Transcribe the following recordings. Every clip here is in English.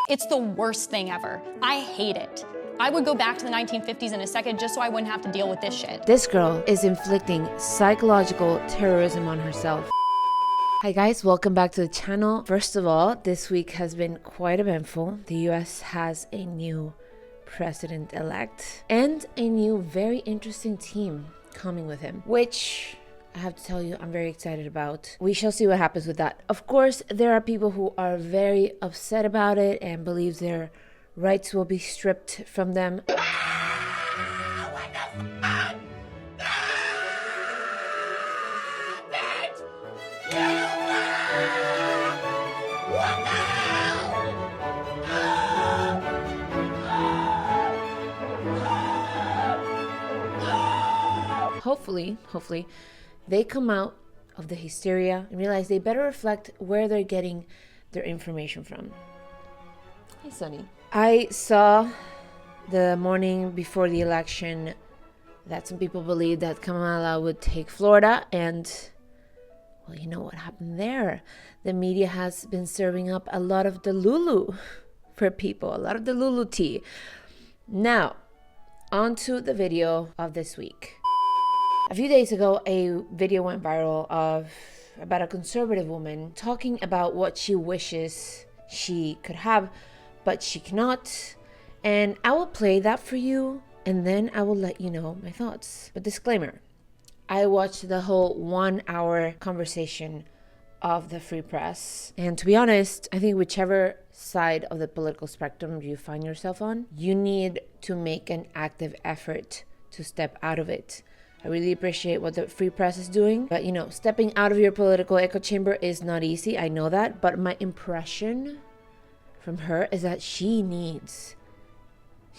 It's the worst thing ever. I hate it. I would go back to the 1950s in a second just so I wouldn't have to deal with this shit. This girl is inflicting psychological terrorism on herself. Hi guys, welcome back to the channel. First of all, this week has been quite eventful. The US has a new president-elect and a new very interesting team coming with him, which I have to tell you I'm very excited about. We shall see what happens with that. Of course, there are people who are very upset about it and believe their rights will be stripped from them. Hopefully, they come out of the hysteria and realize they better reflect where they're getting their information from. Hey, Sonny. I saw the morning before the election that some people believed that Kamala would take Florida, and well, you know what happened there. The media has been serving up a lot of Delulu for people, a lot of Delulu tea. Now, on to the video of this week. A few days ago, a video went viral about a conservative woman talking about what she wishes she could have, but she cannot. And I will play that for you, and then I will let you know my thoughts. But disclaimer, I watched the whole 1 hour conversation of the Free Press. And to be honest, I think whichever side of the political spectrum you find yourself on, you need to make an active effort to step out of it. I really appreciate what the Free Press is doing, but stepping out of your political echo chamber is not easy. I know that, but my impression from her is that she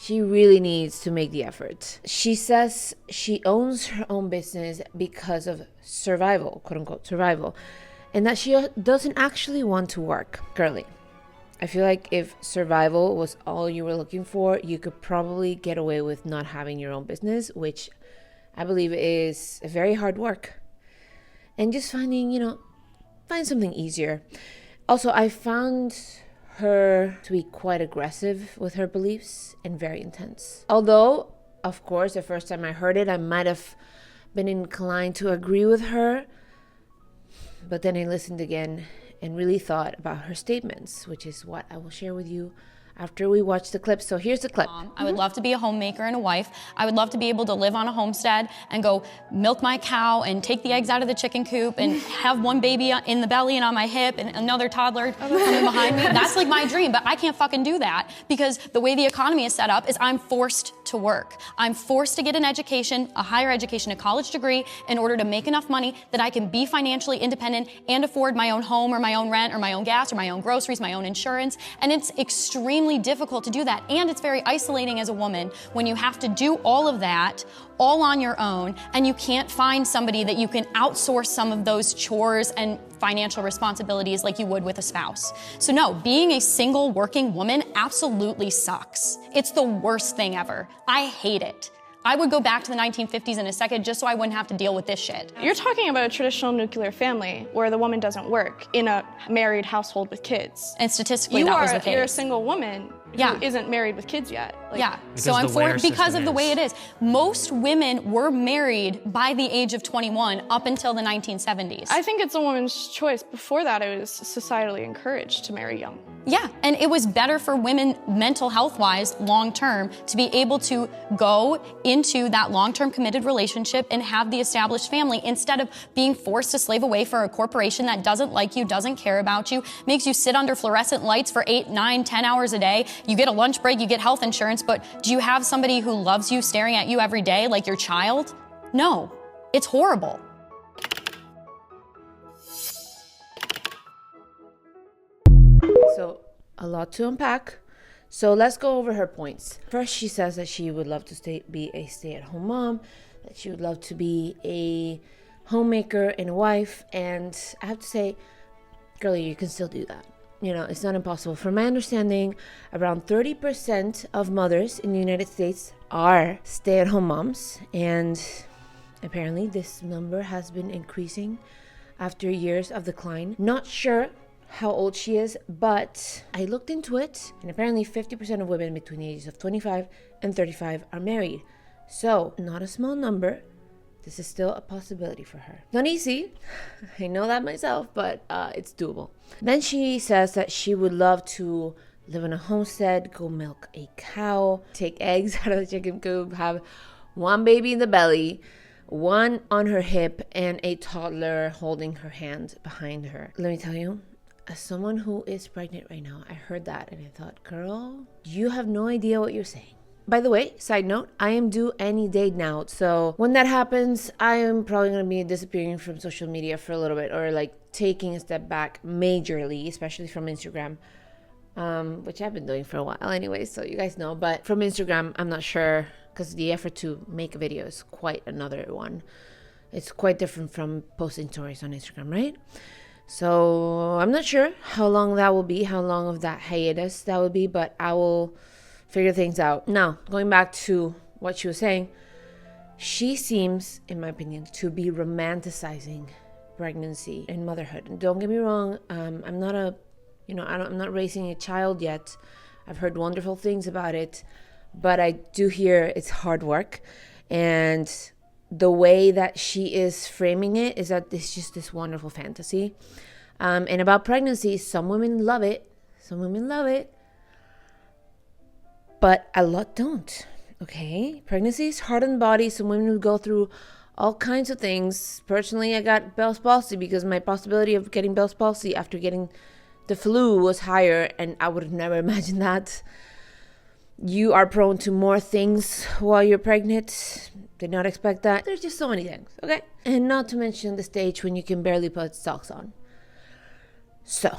really needs to make the effort. She says she owns her own business because of survival, quote unquote survival, and that she doesn't actually want to work. Girlie, I feel like if survival was all you were looking for, you could probably get away with not having your own business, which I believe is a very hard work. And just find something easier. Also, I found her to be quite aggressive with her beliefs and very intense. Although, of course, the first time I heard it, I might have been inclined to agree with her. But then I listened again and really thought about her statements, which is what I will share with you after we watch the clip. So here's the clip. I would love to be a homemaker and a wife. I would love to be able to live on a homestead and go milk my cow and take the eggs out of the chicken coop and have one baby in the belly and on my hip and another toddler coming behind me. That's like my dream, but I can't fucking do that because the way the economy is set up is I'm forced to work. I'm forced to get an education, a higher education, a college degree in order to make enough money that I can be financially independent and afford my own home or my own rent or my own gas or my own groceries, my own insurance. And it's extremely difficult to do that, and it's very isolating as a woman when you have to do all of that all on your own and you can't find somebody that you can outsource some of those chores and financial responsibilities like you would with a spouse. So no, being a single working woman absolutely sucks. It's the worst thing ever. I hate it. I would go back to the 1950s in a second just so I wouldn't have to deal with this shit. You're talking about a traditional nuclear family where the woman doesn't work in a married household with kids. And statistically, that was the case. You're a single woman who isn't married with kids yet. So I'm for because of the way it is. Most women were married by the age of 21 up until the 1970s. I think it's a woman's choice. Before that, it was societally encouraged to marry young. Yeah, and it was better for women mental health-wise, long-term, to be able to go into that long-term committed relationship and have the established family instead of being forced to slave away for a corporation that doesn't like you, doesn't care about you, makes you sit under fluorescent lights for 8, 9, 10 hours a day. You get a lunch break, you get health insurance, but do you have somebody who loves you staring at you every day like your child? No, it's horrible. So a lot to unpack. So let's go over her points. First, she says that she would love to be a stay-at-home mom, that she would love to be a homemaker and a wife. And I have to say, girlie, you can still do that. It's not impossible. From my understanding, around 30% of mothers in the United States are stay-at-home moms. And apparently this number has been increasing after years of decline. Not sure how old she is, but I looked into it, and apparently 50% of women between the ages of 25 and 35 are married. So, not a small number. This is still a possibility for her. Not easy, I know that myself, but it's doable. Then she says that she would love to live in a homestead, go milk a cow, take eggs out of the chicken coop, have one baby in the belly, one on her hip, and a toddler holding her hand behind her. Let me tell you, as someone who is pregnant right now, I heard that and I thought, girl, you have no idea what you're saying. By the way, side note, I am due any day now. So when that happens, I am probably going to be disappearing from social media for a little bit, or like taking a step back majorly, especially from Instagram, which I've been doing for a while anyway, so you guys know. But from Instagram, I'm not sure, because the effort to make a video is quite another one. It's quite different from posting stories on Instagram, right? So I'm not sure how long that will be, how long of that hiatus that will be, but I will figure things out. Now, going back to what she was saying, she seems, in my opinion, to be romanticizing pregnancy and motherhood. And don't get me wrong, I'm not raising a child yet. I've heard wonderful things about it, but I do hear it's hard work. And the way that she is framing it is that it's just this wonderful fantasy. And about pregnancy, some women love it. But a lot don't, okay? Pregnancy is hard on the body. Some women will go through all kinds of things. Personally, I got Bell's palsy because my possibility of getting Bell's palsy after getting the flu was higher, and I would have never imagined that. You are prone to more things while you're pregnant. Did not expect that. There's just so many things, okay? And not to mention the stage when you can barely put socks on. So,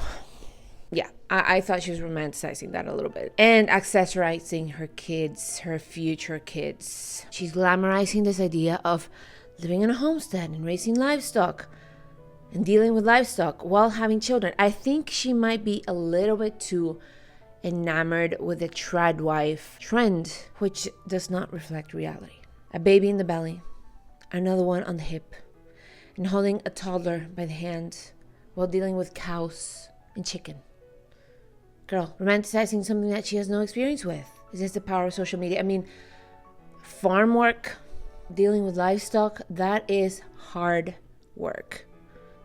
yeah, I thought she was romanticizing that a little bit. And accessorizing her kids, her future kids. She's glamorizing this idea of living in a homestead and raising livestock and dealing with livestock while having children. I think she might be a little bit too enamored with the tradwife trend, which does not reflect reality. A baby in the belly, another one on the hip, and holding a toddler by the hand while dealing with cows and chicken. Girl, romanticizing something that she has no experience with. Is this the power of social media? I mean, farm work, dealing with livestock, that is hard work.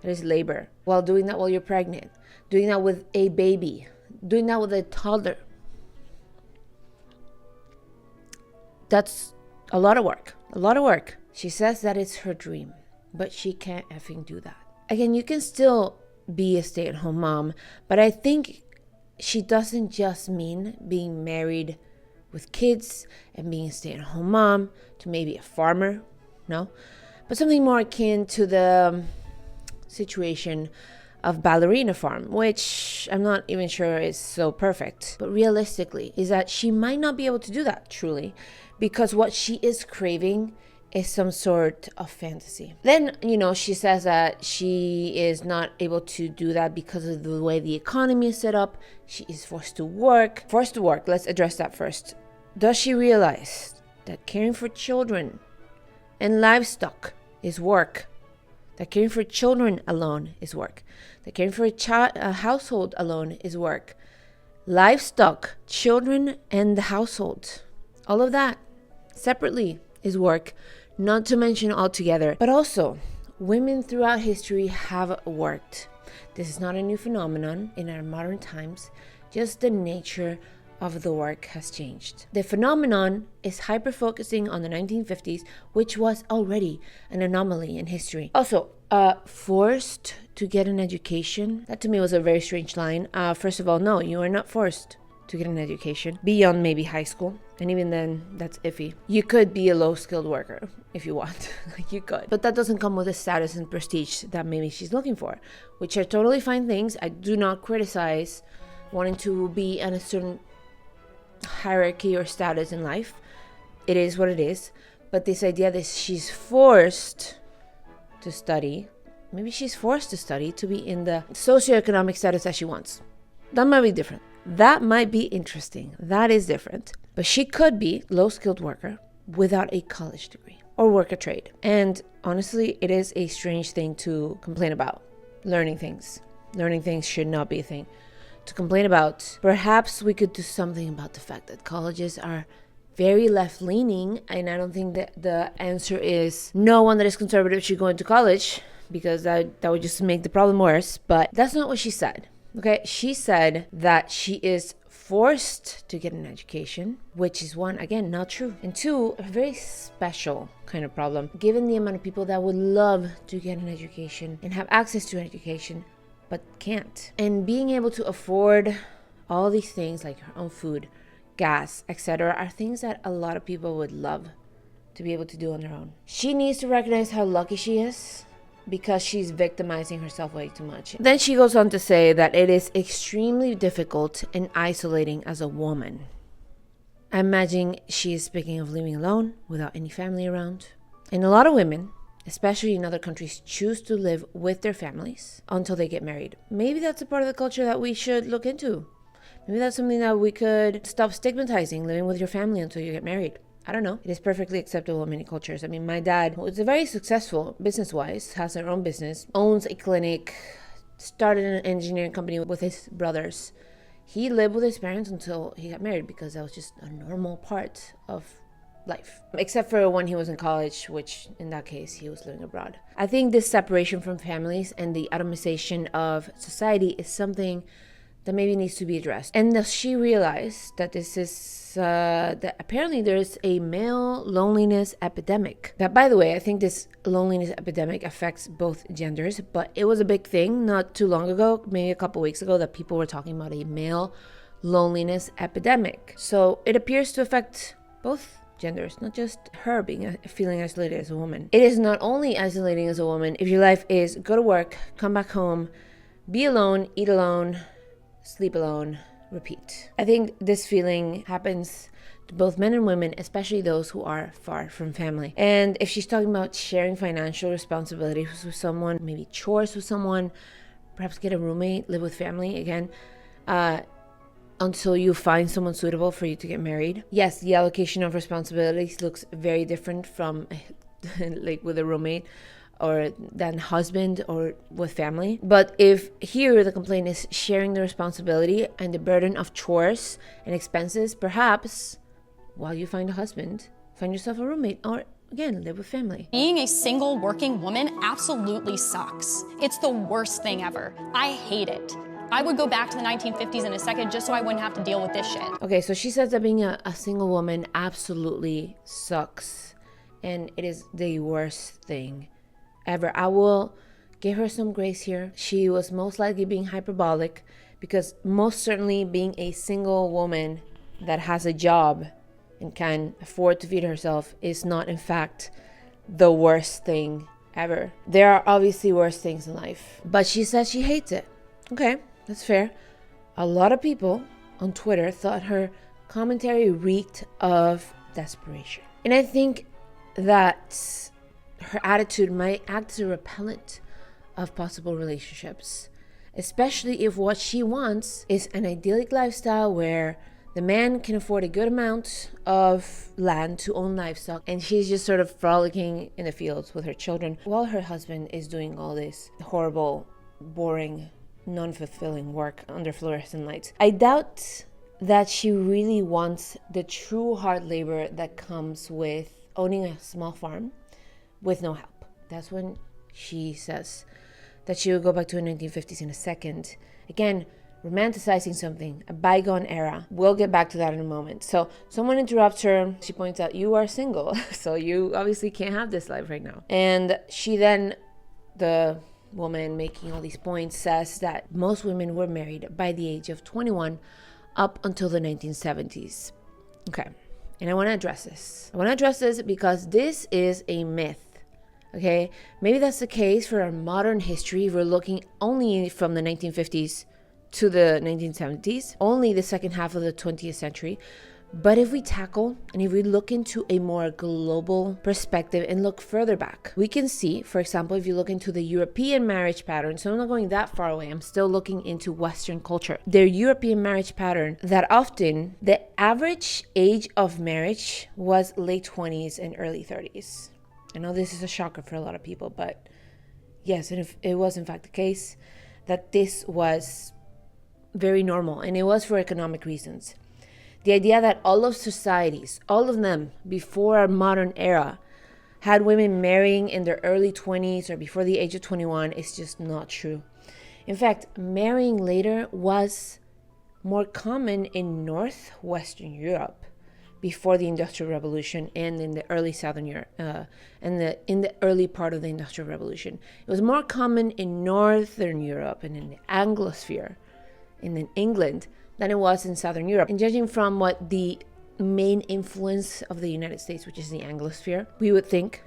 That is labor. While doing that while you're pregnant, doing that with a baby, doing that with a toddler. That's a lot of work. She says that it's her dream, but she can't effing do that. Again, you can still be a stay-at-home mom, but I think she doesn't just mean being married with kids and being a stay-at-home mom to maybe a farmer, no, but something more akin to the situation of ballerina farm, which I'm not even sure is so perfect, but realistically is that she might not be able to do that truly, because what she is craving is some sort of fantasy. Then, she says that she is not able to do that because of the way the economy is set up. She is forced to work. Let's address that first. Does she realize that caring for children and livestock is work? That caring for children alone is work. That caring for a household alone is work. Livestock, children, and the household, all of that separately is work, not to mention all together. But also, women throughout history have worked. This is not a new phenomenon in our modern times, just the nature of the work has changed. The phenomenon is hyper-focusing on the 1950s, which was already an anomaly in history. Also, forced to get an education. That to me was a very strange line. First of all, no, you are not forced to get an education beyond maybe high school. And even then, that's iffy. You could be a low-skilled worker if you want. You could. But that doesn't come with the status and prestige that maybe she's looking for, which are totally fine things. I do not criticize wanting to be in a certain hierarchy or status in life. It is what it is. But this idea that she's forced to study, maybe she's forced to study to be in the socioeconomic status that she wants. That might be different. That might be interesting. That is different. But she could be low-skilled worker without a college degree or work a trade. And honestly, it is a strange thing to complain about, learning things. Learning things should not be a thing to complain about. Perhaps we could do something about the fact that colleges are very left-leaning, and I don't think that the answer is no one that is conservative should go into college, because that would just make the problem worse. But that's not what she said. Okay, she said that she is forced to get an education, which is one, again, not true, and two, a very special kind of problem, given the amount of people that would love to get an education and have access to an education but can't. And being able to afford all these things like her own food, gas, etc., are things that a lot of people would love to be able to do on their own. She needs to recognize how lucky she is, because she's victimizing herself way too much. Then she goes on to say that it is extremely difficult and isolating as a woman. I imagine she is speaking of living alone without any family around. And a lot of women, especially in other countries, choose to live with their families until they get married. Maybe that's a part of the culture that we should look into. Maybe that's something that we could stop stigmatizing, living with your family until you get married. I don't know. It is perfectly acceptable in many cultures. I mean, my dad, who is very successful business-wise, has their own business, owns a clinic, started an engineering company with his brothers. He lived with his parents until he got married, because that was just a normal part of life. Except for when he was in college, which in that case, he was living abroad. I think this separation from families and the atomization of society is something that maybe needs to be addressed. And she realized that this is, that apparently there's a male loneliness epidemic. That, by the way, I think this loneliness epidemic affects both genders, but it was a big thing not too long ago, maybe a couple weeks ago, that people were talking about a male loneliness epidemic. So it appears to affect both genders, not just her feeling isolated as a woman. It is not only isolating as a woman if your life is go to work, come back home, be alone, eat alone, sleep alone, repeat. I think this feeling happens to both men and women, especially those who are far from family. And if she's talking about sharing financial responsibilities with someone, maybe chores with someone, perhaps get a roommate, live with family again, until you find someone suitable for you to get married. Yes, the allocation of responsibilities looks very different from like with a roommate or than husband or with family. But if here the complaint is sharing the responsibility and the burden of chores and expenses, perhaps while you find a husband, find yourself a roommate, or again, live with family. Being a single working woman absolutely sucks. It's the worst thing ever. I hate it. I would go back to the 1950s in a second just so I wouldn't have to deal with this shit. Okay, so she says that being a single woman absolutely sucks, and it is the worst thing ever. I will give her some grace here. She was most likely being hyperbolic, because most certainly being a single woman that has a job and can afford to feed herself is not, in fact, the worst thing ever. There are obviously worse things in life, but she says she hates it. Okay, that's fair. A lot of people on Twitter thought her commentary reeked of desperation. And I think that her attitude might act as a repellent of possible relationships, especially if what she wants is an idyllic lifestyle where the man can afford a good amount of land to own livestock, and she's just sort of frolicking in the fields with her children while her husband is doing all this horrible, boring, non-fulfilling work under fluorescent lights. I doubt that she really wants the true hard labor that comes with owning a small farm with no help. That's when she says that she will go back to the 1950s in a second. Again, romanticizing something, a bygone era. We'll get back to that in a moment. So someone interrupts her. She points out, you are single, so you obviously can't have this life right now. And she then, the woman making all these points, says that most women were married by the age of 21 up until the 1970s. Okay, and I want to address this. I want to address this because this is a myth. Okay, maybe that's the case for our modern history if we're looking only from the 1950s to the 1970s, only the second half of the 20th century. But if we tackle and if we look into a more global perspective and look further back, we can see, for example, if you look into the European marriage pattern, so I'm not going that far away, I'm still looking into Western culture, their European marriage pattern, that often the average age of marriage was late 20s and early 30s. I know this is a shocker for a lot of people, but yes, and if it was in fact the case, that this was very normal, and it was for economic reasons. The idea that all of societies, all of them before our modern era, had women marrying in their early 20s or before the age of 21 is just not true. In fact, marrying later was more common in northwestern Europe before the Industrial Revolution and in the early Southern Europe, in the early part of the Industrial Revolution. It was more common in Northern Europe and in the Anglosphere, and in England, than it was in Southern Europe. And judging from what the main influence of the United States, which is the Anglosphere, we would think,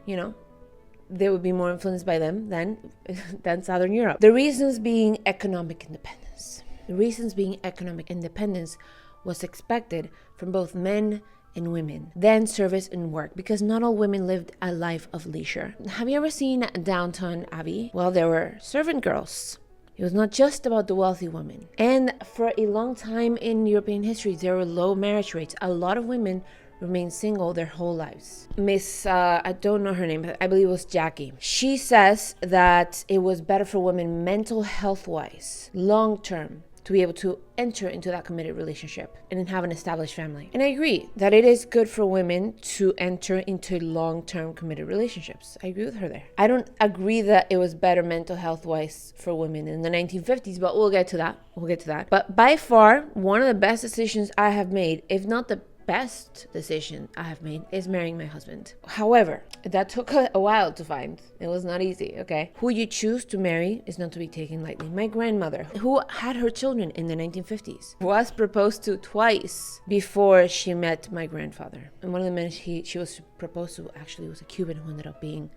they would be more influenced by them than Southern Europe. The reasons being economic independence. The reasons being economic independence was expected from both men and women. Then service and work, because not all women lived a life of leisure. Have you ever seen Downton Abbey? Well, there were servant girls. It was not just about the wealthy women. And for a long time in European history, there were low marriage rates. A lot of women remained single their whole lives. I don't know her name, but I believe it was Jackie. She says that it was better for women mental health-wise, long-term, to be able to enter into that committed relationship and then have an established family. And I agree that it is good for women to enter into long-term committed relationships. I agree with her there. I don't agree that it was better mental health-wise for women in the 1950s, but we'll get to that. But by far, one of the best decisions I have made, if not the best decision I have made, is marrying my husband. However, that took a while to find. It was not easy, okay? Who you choose to marry is not to be taken lightly. My grandmother, who had her children in the 1950s, was proposed to twice before she met my grandfather. And one of the men she was proposed to actually was a Cuban who ended up being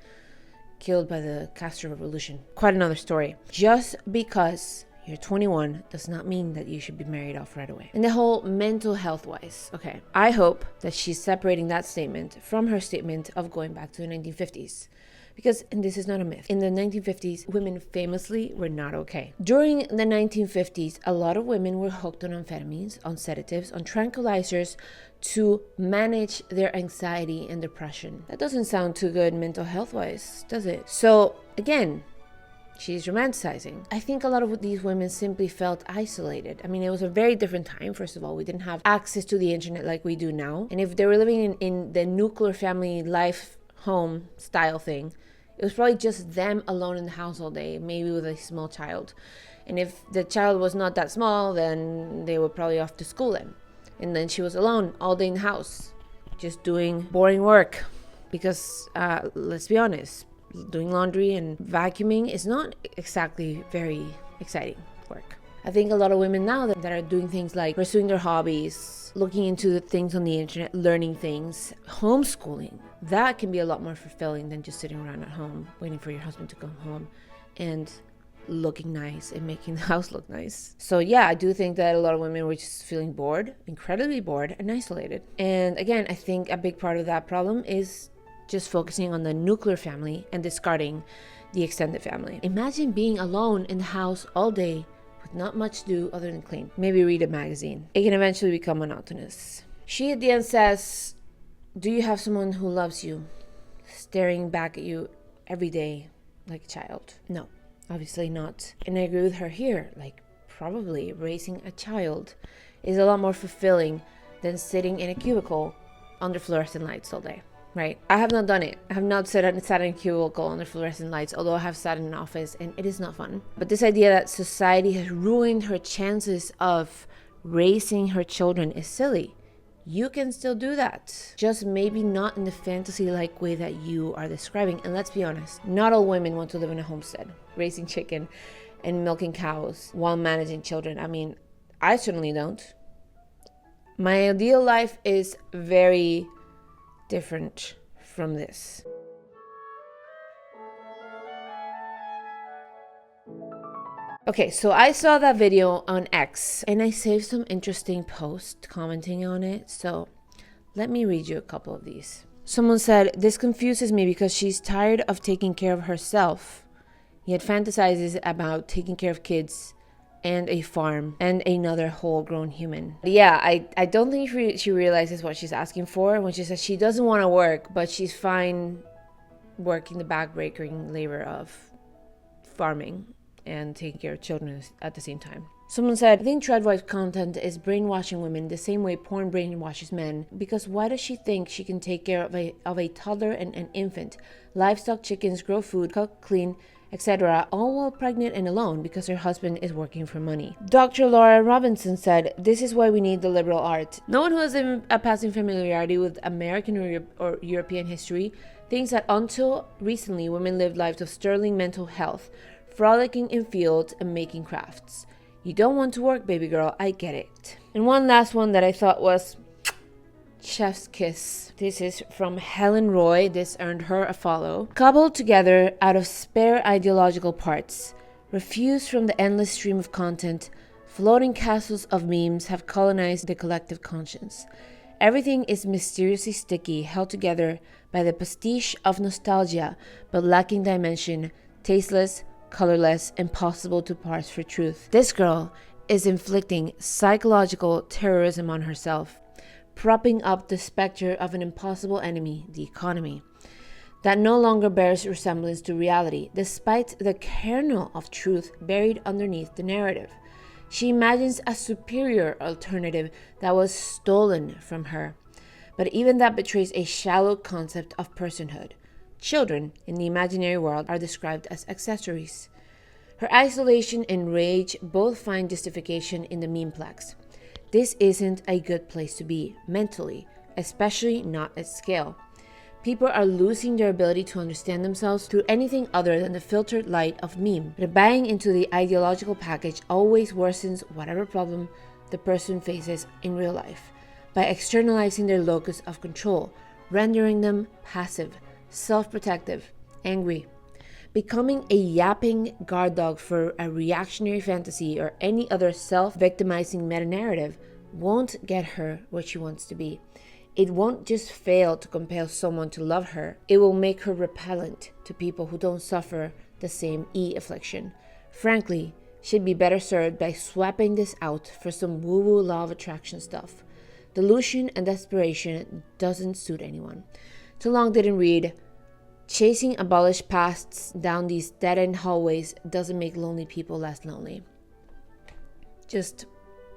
killed by the Castro Revolution. Quite another story. Just because you're 21 does not mean that you should be married off right away. And the whole mental health wise, okay, I hope that she's separating that statement from her statement of going back to the 1950s. Because, and this is not a myth, in the 1950s, women famously were not okay. During the 1950s, a lot of women were hooked on amphetamines, on sedatives, on tranquilizers to manage their anxiety and depression. That doesn't sound too good mental health wise, does it? So, again, she's romanticizing. I think a lot of these women simply felt isolated. I mean, it was a very different time, first of all. We didn't have access to the internet like we do now. And if they were living in the nuclear family life home style thing, it was probably just them alone in the house all day, maybe with a small child. And if the child was not that small, then they were probably off to school then. And then she was alone all day in the house, just doing boring work. Because, let's be honest, doing laundry and vacuuming is not exactly very exciting work. I think a lot of women now that are doing things like pursuing their hobbies, looking into the things on the internet, learning things, homeschooling, that can be a lot more fulfilling than just sitting around at home waiting for your husband to come home and looking nice and making the house look nice. So yeah, I do think that a lot of women were just feeling bored, incredibly bored and isolated. And again, I think a big part of that problem is just focusing on the nuclear family and discarding the extended family. Imagine being alone in the house all day with not much to do other than clean. Maybe read a magazine. It can eventually become monotonous. She at the end says, do you have someone who loves you, staring back at you every day like a child? No, obviously not. And I agree with her here. Like, probably raising a child is a lot more fulfilling than sitting in a cubicle under fluorescent lights all day. Right? I have not done it. I have not sat in a cubicle under fluorescent lights, although I have sat in an office and it is not fun. But this idea that society has ruined her chances of raising her children is silly. You can still do that. Just maybe not in the fantasy-like way that you are describing. And let's be honest, not all women want to live in a homestead, raising chicken and milking cows while managing children. I mean, I certainly don't. My ideal life is very different from this. Okay, so I saw that video on X and I saved some interesting posts commenting on it. So let me read you a couple of these. Someone said, this confuses me because she's tired of taking care of herself, yet fantasizes about taking care of kids and a farm and another whole grown human. Yeah, I don't think she realizes what she's asking for when she says she doesn't want to work, but she's fine working the backbreaking labor of farming and taking care of children at the same time. Someone said, I think Treadwife's content is brainwashing women the same way porn brainwashes men, because why does she think she can take care of a toddler and an infant, livestock, chickens, grow food, cook, clean, etc., all while pregnant and alone because her husband is working for money? Dr. Laura Robinson said, this is why we need the liberal art. No one who has a passing familiarity with American or European history thinks that until recently women lived lives of sterling mental health, frolicking in fields and making crafts. You don't want to work, baby girl, I get it. And one last one that I thought was chef's kiss. This is from Helen Roy. This earned her a follow. Cobbled together out of spare ideological parts, refused from the endless stream of content, floating castles of memes have colonized the collective conscience. Everything is mysteriously sticky, held together by the pastiche of nostalgia, but lacking dimension, tasteless, colorless, impossible to parse for truth. This girl is inflicting psychological terrorism on herself, propping up the specter of an impossible enemy, the economy, that no longer bears resemblance to reality, despite the kernel of truth buried underneath the narrative. She imagines a superior alternative that was stolen from her, but even that betrays a shallow concept of personhood. Children in the imaginary world are described as accessories. Her isolation and rage both find justification in the memeplex. This isn't a good place to be, mentally, especially not at scale. People are losing their ability to understand themselves through anything other than the filtered light of meme. But buying into the ideological package always worsens whatever problem the person faces in real life by externalizing their locus of control, rendering them passive, self-protective, angry. Becoming a yapping guard dog for a reactionary fantasy or any other self-victimizing meta-narrative won't get her where she wants to be. It won't just fail to compel someone to love her. It will make her repellent to people who don't suffer the same affliction. Frankly, she'd be better served by swapping this out for some woo-woo law of attraction stuff. Delusion and desperation doesn't suit anyone. Too long didn't read. Chasing abolished pasts down these dead-end hallways doesn't make lonely people less lonely. Just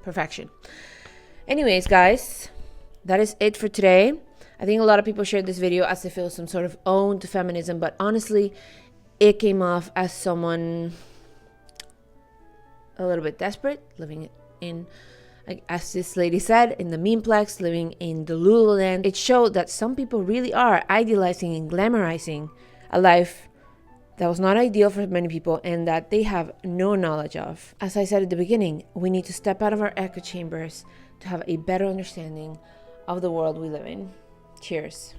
perfection. Anyways, guys, that is it for today. I think a lot of people shared this video as if it was some sort of ode to feminism, but honestly, it came off as someone a little bit desperate, living in, like as this lady said, in the memeplex, living in the Lululand. It showed that some people really are idealizing and glamorizing a life that was not ideal for many people and that they have no knowledge of. As I said at the beginning, we need to step out of our echo chambers to have a better understanding of the world we live in. Cheers.